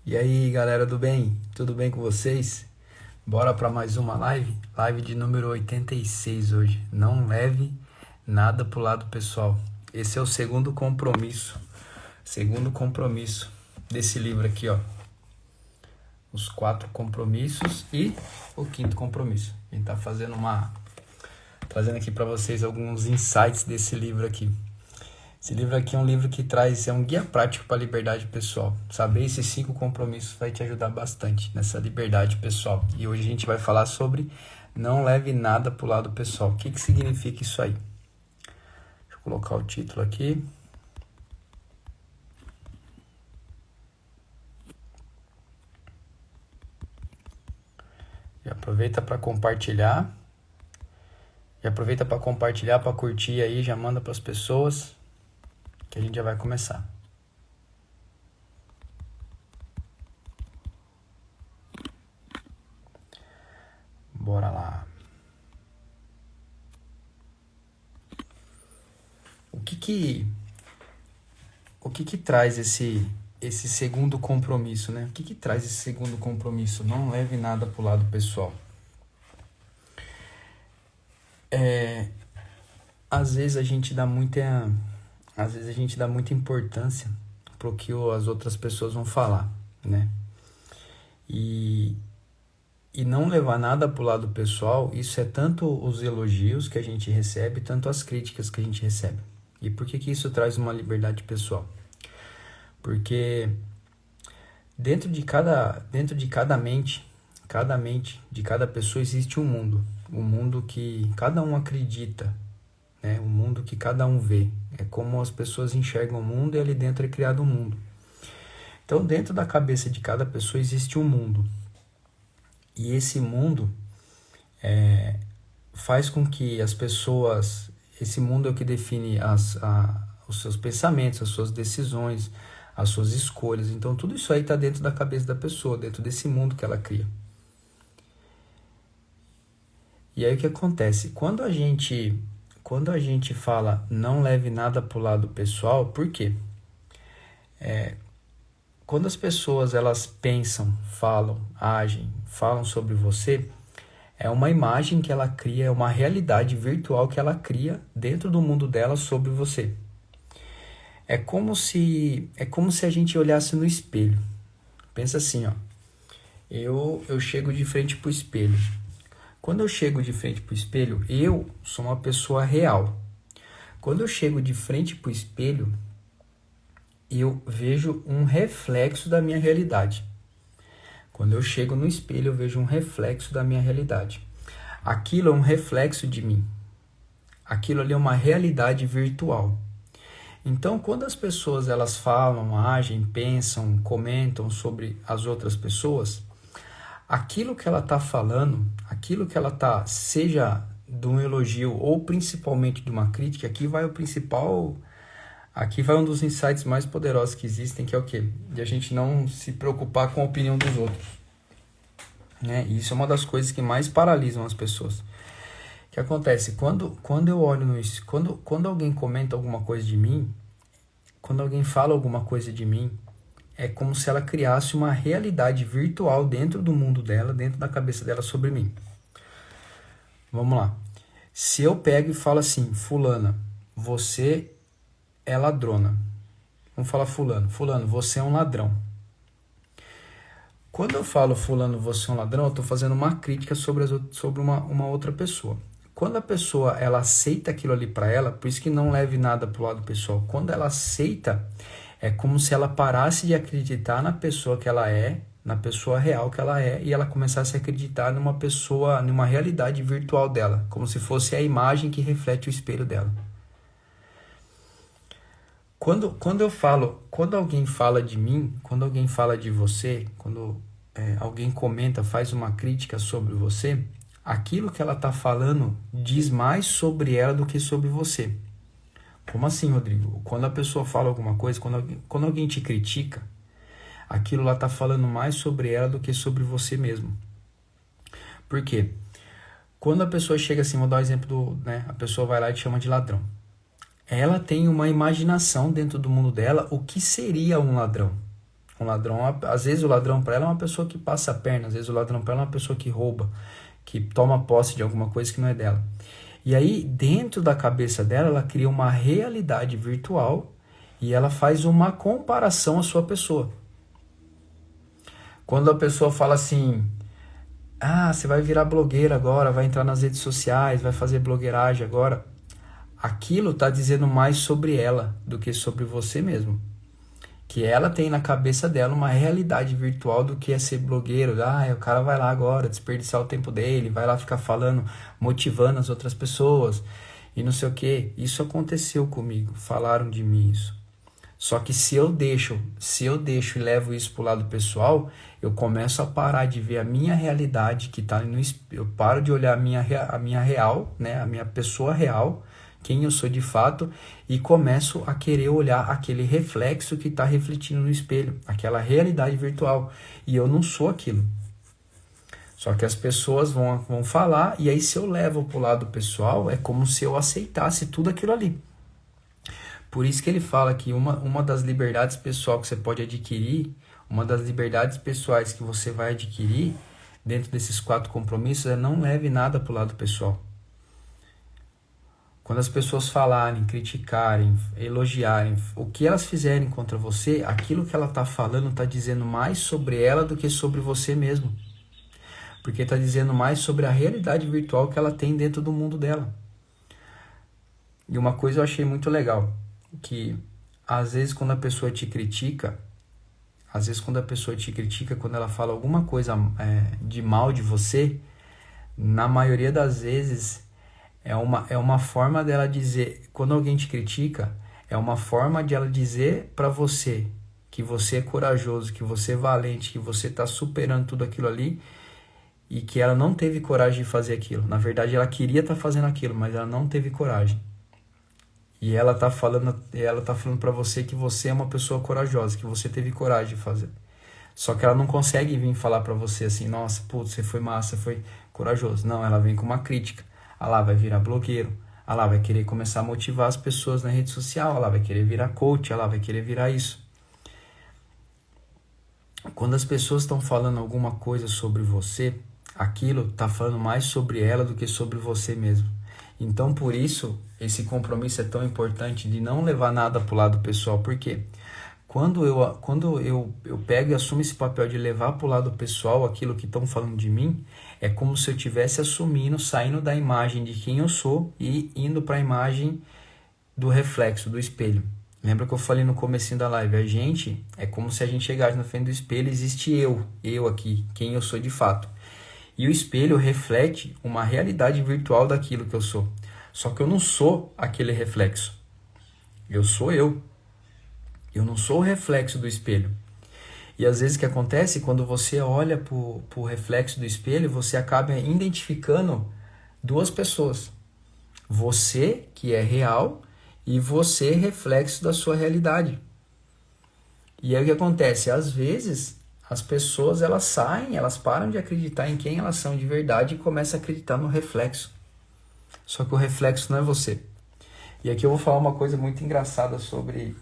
E aí, galera do bem, tudo bem com vocês? Bora para mais uma live de número 86 hoje. Não leve nada pro lado pessoal. Esse é o segundo compromisso desse livro aqui, ó. Os 4 compromissos e o 5º compromisso. A gente tá trazendo aqui para vocês alguns insights desse livro aqui. Esse livro aqui é um livro que é um guia prático para a liberdade pessoal. Saber esses 5 compromissos vai te ajudar bastante nessa liberdade pessoal. E hoje a gente vai falar sobre não leve nada para o lado pessoal. O que significa isso aí? Deixa eu colocar o título aqui. E aproveita para compartilhar. Para curtir aí, já manda para as pessoas. Que a gente já vai começar. Bora lá. O que traz esse segundo compromisso, né? O que traz esse segundo compromisso? Não leve nada pro lado pessoal. Às vezes a gente dá muita importância pro que as outras pessoas vão falar, né? E não levar nada pro lado pessoal, isso é tanto os elogios que a gente recebe, tanto as críticas que a gente recebe. E por que isso traz uma liberdade pessoal? Porque dentro de cada mente de cada pessoa existe um mundo que cada um acredita, né? Um mundo que cada um vê. É como as pessoas enxergam o mundo e ali dentro é criado um mundo. Então, dentro da cabeça de cada pessoa existe um mundo. E esse mundo faz com que as pessoas... Esse mundo é o que define os seus pensamentos, as suas decisões, as suas escolhas. Então, tudo isso aí está dentro da cabeça da pessoa, dentro desse mundo que ela cria. E aí o que acontece? Quando a gente fala não leve nada para o lado pessoal, por quê? Quando as pessoas elas pensam, falam, agem, falam sobre você, é uma imagem que ela cria, é uma realidade virtual que ela cria dentro do mundo dela sobre você. É como se a gente olhasse no espelho. Pensa assim, ó. Eu chego de frente pro espelho. Quando eu chego de frente pro espelho, eu sou uma pessoa real. Quando eu chego de frente pro espelho, eu vejo um reflexo da minha realidade. Quando eu chego no espelho, eu vejo um reflexo da minha realidade. Aquilo é um reflexo de mim. Aquilo ali é uma realidade virtual. Então, quando as pessoas elas falam, agem, pensam, comentam sobre as outras pessoas, aquilo que ela está falando, aquilo que ela está, seja de um elogio ou principalmente de uma crítica, aqui vai um dos insights mais poderosos que existem, que é o quê? De a gente não se preocupar com a opinião dos outros, né? E isso é uma das coisas que mais paralisam as pessoas. O que acontece? Quando eu olho quando alguém comenta alguma coisa de mim, quando alguém fala alguma coisa de mim, é como se ela criasse uma realidade virtual dentro do mundo dela, dentro da cabeça dela sobre mim. Vamos lá. Se eu pego e falo assim, fulana, você é ladrona. Vamos falar fulano, você é um ladrão. Quando eu falo fulano, você é um ladrão, eu estou fazendo uma crítica sobre uma outra pessoa. Quando a pessoa ela aceita aquilo ali para ela, por isso que não leve nada pro lado pessoal. Quando ela aceita, é como se ela parasse de acreditar na pessoa que ela é, na pessoa real que ela é, e ela começasse a acreditar numa realidade virtual dela, como se fosse a imagem que reflete o espelho dela. Quando alguém fala de mim, quando alguém fala de você, quando alguém comenta, faz uma crítica sobre você, aquilo que ela está falando diz mais sobre ela do que sobre você. Como assim, Rodrigo? Quando a pessoa fala alguma coisa, quando alguém te critica, aquilo lá está falando mais sobre ela do que sobre você mesmo. Por quê? Quando a pessoa chega assim, vou dar um exemplo a pessoa vai lá e te chama de ladrão. Ela tem uma imaginação dentro do mundo dela, o que seria um ladrão. Um ladrão, às vezes o ladrão para ela é uma pessoa que passa a perna, às vezes o ladrão para ela é uma pessoa que rouba, que toma posse de alguma coisa que não é dela. E aí, dentro da cabeça dela, ela cria uma realidade virtual e ela faz uma comparação à sua pessoa. Quando a pessoa fala assim, você vai virar blogueira agora, vai entrar nas redes sociais, vai fazer blogueiragem agora, aquilo está dizendo mais sobre ela do que sobre você mesmo. Que ela tem na cabeça dela uma realidade virtual do que é ser blogueiro. O cara vai lá agora desperdiçar o tempo dele, vai lá ficar falando, motivando as outras pessoas e não sei o que. Isso aconteceu comigo, falaram de mim isso. Só que se eu deixo e levo isso pro lado pessoal, eu começo a parar de ver a minha realidade que tá no espelho. Eu paro de olhar a minha real, né, a minha pessoa real, quem eu sou de fato, e começo a querer olhar aquele reflexo que está refletindo no espelho, aquela realidade virtual, e eu não sou aquilo. Só que as pessoas vão falar, e aí se eu levo para o lado pessoal, é como se eu aceitasse tudo aquilo ali. Por isso que ele fala que uma das liberdades pessoal que você pode adquirir, uma das liberdades pessoais que você vai adquirir, dentro desses 4 compromissos, é não leve nada para o lado pessoal. Quando as pessoas falarem, criticarem, elogiarem, o que elas fizerem contra você, aquilo que ela está falando está dizendo mais sobre ela do que sobre você mesmo. Porque está dizendo mais sobre a realidade virtual que ela tem dentro do mundo dela. E uma coisa eu achei muito legal, que às vezes quando a pessoa te critica, quando ela fala alguma coisa de mal de você, na maioria das vezes é uma forma dela dizer, quando alguém te critica, é uma forma de ela dizer para você que você é corajoso, que você é valente, que você está superando tudo aquilo ali e que ela não teve coragem de fazer aquilo. Na verdade, ela queria estar fazendo aquilo, mas ela não teve coragem. E ela tá falando para você que você é uma pessoa corajosa, que você teve coragem de fazer. Só que ela não consegue vir falar para você assim, nossa, putz, você foi massa, você foi corajoso. Não, ela vem com uma crítica. Lá vai virar blogueiro. Lá vai querer começar a motivar as pessoas na rede social. Lá vai querer virar coach. Lá vai querer virar isso. Quando as pessoas estão falando alguma coisa sobre você, aquilo está falando mais sobre ela do que sobre você mesmo. Então, por isso, esse compromisso é tão importante de não levar nada para o lado pessoal. Por quê? Quando eu pego e assumo esse papel de levar para o lado pessoal aquilo que estão falando de mim, é como se eu estivesse assumindo, saindo da imagem de quem eu sou e indo para a imagem do reflexo, do espelho. Lembra que eu falei no comecinho da live? A gente, é como se a gente chegasse na frente do espelho e existe eu aqui, quem eu sou de fato. E o espelho reflete uma realidade virtual daquilo que eu sou. Só que eu não sou aquele reflexo. Eu sou eu. Eu não sou o reflexo do espelho. E às vezes o que acontece, quando você olha para o reflexo do espelho, você acaba identificando 2 pessoas. Você, que é real, e você, reflexo da sua realidade. E aí o que acontece? Às vezes, as pessoas elas param de acreditar em quem elas são de verdade e começam a acreditar no reflexo. Só que o reflexo não é você. E aqui eu vou falar uma coisa muito engraçada sobre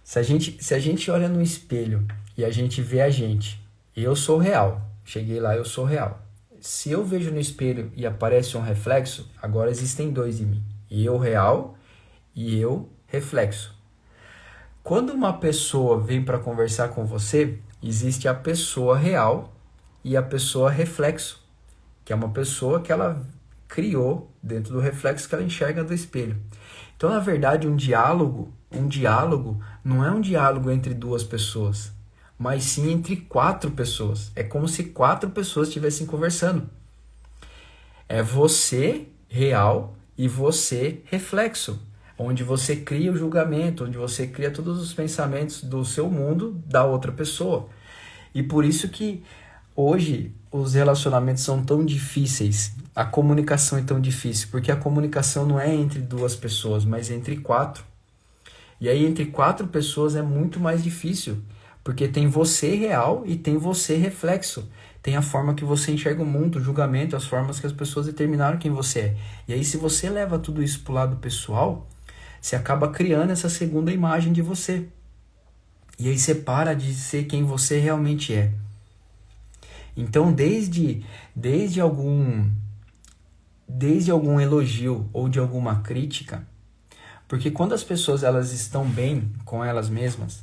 se a gente olha no espelho e a gente vê a gente, eu sou real, cheguei lá, eu sou real. Se eu vejo no espelho e aparece um reflexo, agora existem 2 em mim, eu real e eu reflexo. Quando uma pessoa vem para conversar com você, existe a pessoa real e a pessoa reflexo, que é uma pessoa que ela criou dentro do reflexo que ela enxerga do espelho. Então, na verdade, um diálogo não é um diálogo entre 2 pessoas, mas sim entre 4 pessoas. É como se 4 pessoas estivessem conversando. É você real e você reflexo, onde você cria o julgamento, onde você cria todos os pensamentos do seu mundo da outra pessoa. E por isso que hoje os relacionamentos são tão difíceis, a comunicação é tão difícil, porque a comunicação não é entre 2 pessoas, mas entre 4. E aí entre 4 pessoas é muito mais difícil, porque tem você real e tem você reflexo. Tem a forma que você enxerga o mundo, o julgamento, as formas que as pessoas determinaram quem você é. E aí se você leva tudo isso pro lado pessoal, você acaba criando essa segunda imagem de você. E aí você para de ser quem você realmente é. Então, desde algum elogio ou de alguma crítica, porque quando as pessoas elas estão bem com elas mesmas,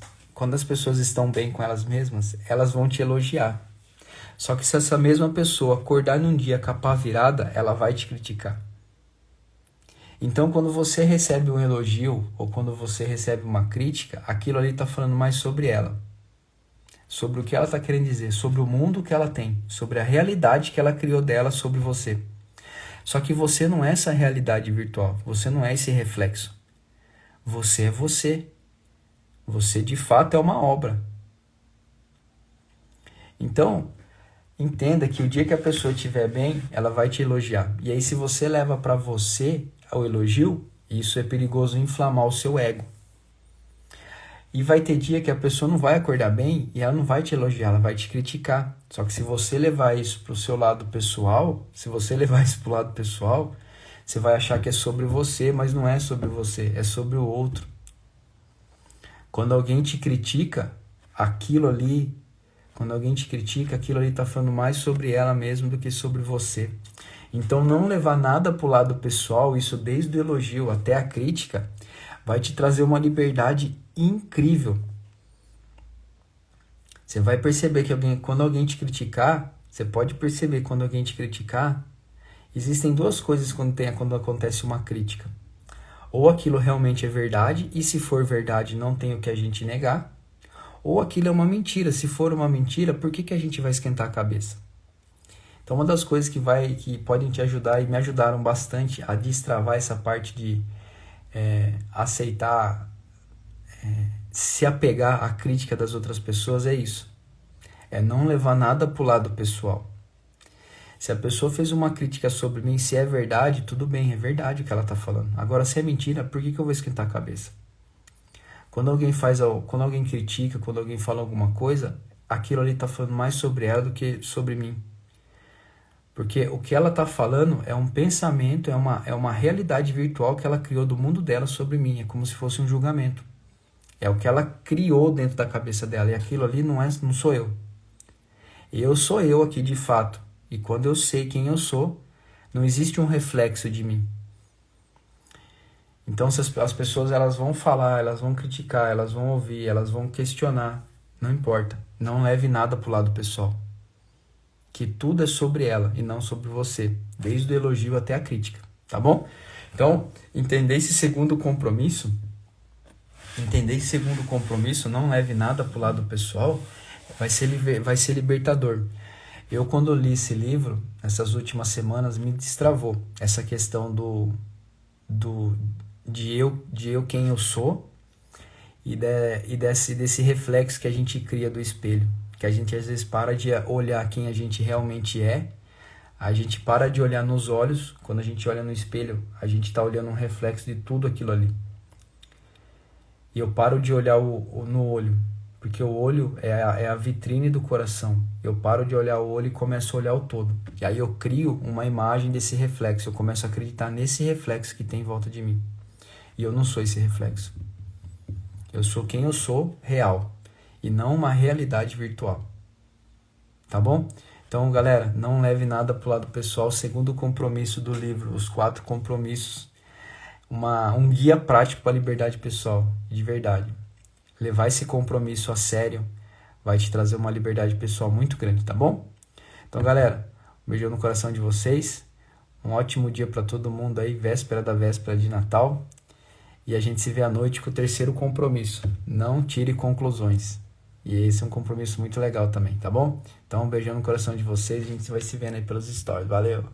elas vão te elogiar. Só que se essa mesma pessoa acordar num dia com a pá virada, ela vai te criticar. Então, quando você recebe um elogio ou quando você recebe uma crítica, aquilo ali está falando mais sobre ela. Sobre o que ela está querendo dizer, sobre o mundo que ela tem, sobre a realidade que ela criou dela sobre você. Só que você não é essa realidade virtual, você não é esse reflexo. Você é você. Você de fato é uma obra. Então, entenda que o dia que a pessoa estiver bem, ela vai te elogiar. E aí, se você leva para você o elogio, isso é perigoso inflamar o seu ego. E vai ter dia que a pessoa não vai acordar bem e ela não vai te elogiar, ela vai te criticar. Só que se você levar isso pro seu lado pessoal, você vai achar que é sobre você, mas não é sobre você, é sobre o outro. Quando alguém te critica, aquilo ali tá falando mais sobre ela mesmo do que sobre você. Então não levar nada pro lado pessoal, isso desde o elogio até a crítica, vai te trazer uma liberdade incrível. Você vai perceber que quando alguém te criticar, existem duas coisas quando acontece uma crítica. Ou aquilo realmente é verdade, e se for verdade, não tem o que a gente negar. Ou aquilo é uma mentira. Se for uma mentira, por que a gente vai esquentar a cabeça? Então, uma das coisas que podem te ajudar e me ajudaram bastante a destravar essa parte de aceitar, se apegar à crítica das outras pessoas é isso. É não levar nada pro lado pessoal. Se a pessoa fez uma crítica sobre mim, se é verdade, tudo bem, é verdade o que ela está falando. Agora, se é mentira, por que eu vou esquentar a cabeça? Quando alguém critica, quando alguém fala alguma coisa, aquilo ali está falando mais sobre ela do que sobre mim. Porque o que ela está falando é um pensamento, é uma realidade virtual que ela criou do mundo dela sobre mim. É como se fosse um julgamento. É o que ela criou dentro da cabeça dela. E aquilo ali não sou eu. Eu sou eu aqui de fato. E quando eu sei quem eu sou, não existe um reflexo de mim. Então, se as pessoas elas vão falar, elas vão criticar, elas vão ouvir, elas vão questionar, não importa. Não leve nada pro lado pessoal. Que tudo é sobre ela e não sobre você, desde o elogio até a crítica, tá bom? Então, entender esse segundo compromisso, não leve nada pro lado pessoal, vai ser libertador. Eu, quando li esse livro, essas últimas semanas, me destravou essa questão de eu quem eu sou e desse reflexo que a gente cria do espelho. Que a gente às vezes para de olhar quem a gente realmente é, a gente para de olhar nos olhos, quando a gente olha no espelho, a gente está olhando um reflexo de tudo aquilo ali. E eu paro de olhar no olho, porque o olho é a vitrine do coração. Eu paro de olhar o olho e começo a olhar o todo. E aí eu crio uma imagem desse reflexo, eu começo a acreditar nesse reflexo que tem em volta de mim. E eu não sou esse reflexo. Eu sou quem eu sou, real. E não uma realidade virtual. Tá bom? Então, galera, não leve nada pro lado pessoal. Segundo compromisso do livro, Os 4 Compromissos. Um guia prático para a liberdade pessoal, de verdade. Levar esse compromisso a sério vai te trazer uma liberdade pessoal muito grande, tá bom? Então, galera, um beijão no coração de vocês. Um ótimo dia para todo mundo aí, véspera da véspera de Natal. E a gente se vê à noite com o terceiro compromisso. Não tire conclusões. E esse é um compromisso muito legal também, tá bom? Então, um beijão no coração de vocês. A gente vai se vendo aí pelos stories. Valeu!